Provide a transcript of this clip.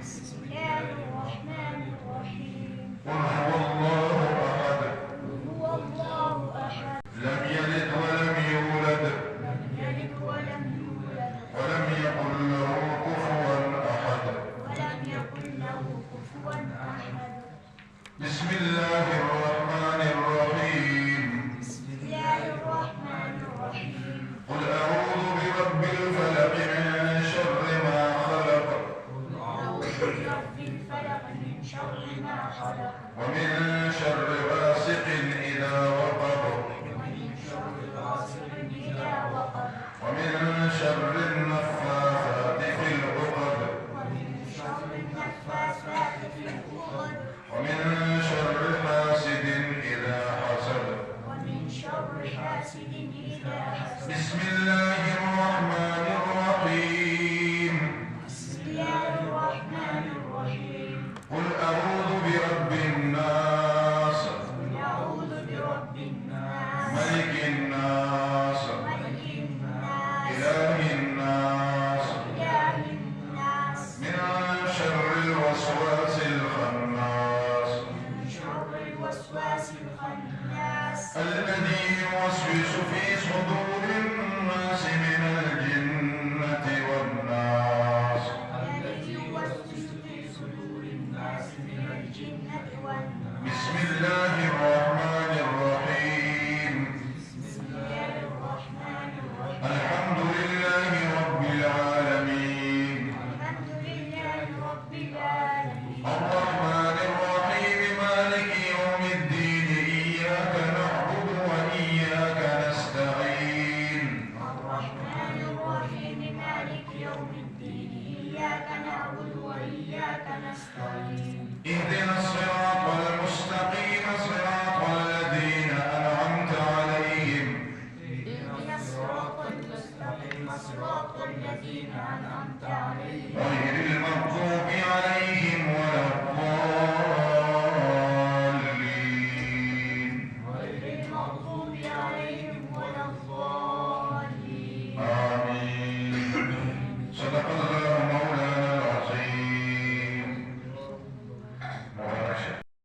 بسم الله الرحمن الرحيم. قل هو الله أحد هو الله أحد لم يلد ولم يولد لم يلد ولم يولد ولم يكن له كفوا أحد ولم يكن له كفوا أحد. بسم الله الرحمن الرحيم بسم الله الرحمن الرحيم. قل أعوذ برب الفلق من شر ما خلق أعوذ برب الفلق من شر ما خلق ومن شر غاسق إذا وقب ومن شر غاسق إذا وقب ومن شر النفاثات في العقد ومن شر النفاثات في العقد ومن شر حاسد إذا حسد ومن شر حاسد إذا حسد. بسم الله الرحمن الرحيم بسم الله الرحمن الرحيم. قل أعوذ برب الناس قل أعوذ برب الناس ملك الناس ملك الناس إله الناس إله الناس من شر الوسواس الخناس من شر الوسواس الخناس الذي يوسوس في صدور الناس من الجنة والناس الذي يوسوس في صدور الناس من الجنة والناس. بسم الله الرحمن الرحيم بسم الله الرحمن الرحيم. الحمد لله رب العالمين الحمد لله رب العالمين. الرحمن الرحيم مالك يوم الدين إياك نعبد وإياك نستعين الرحمن الرحيم مالك يوم الدين إياك نعبد وإياك نستعين. اهدنا الصراط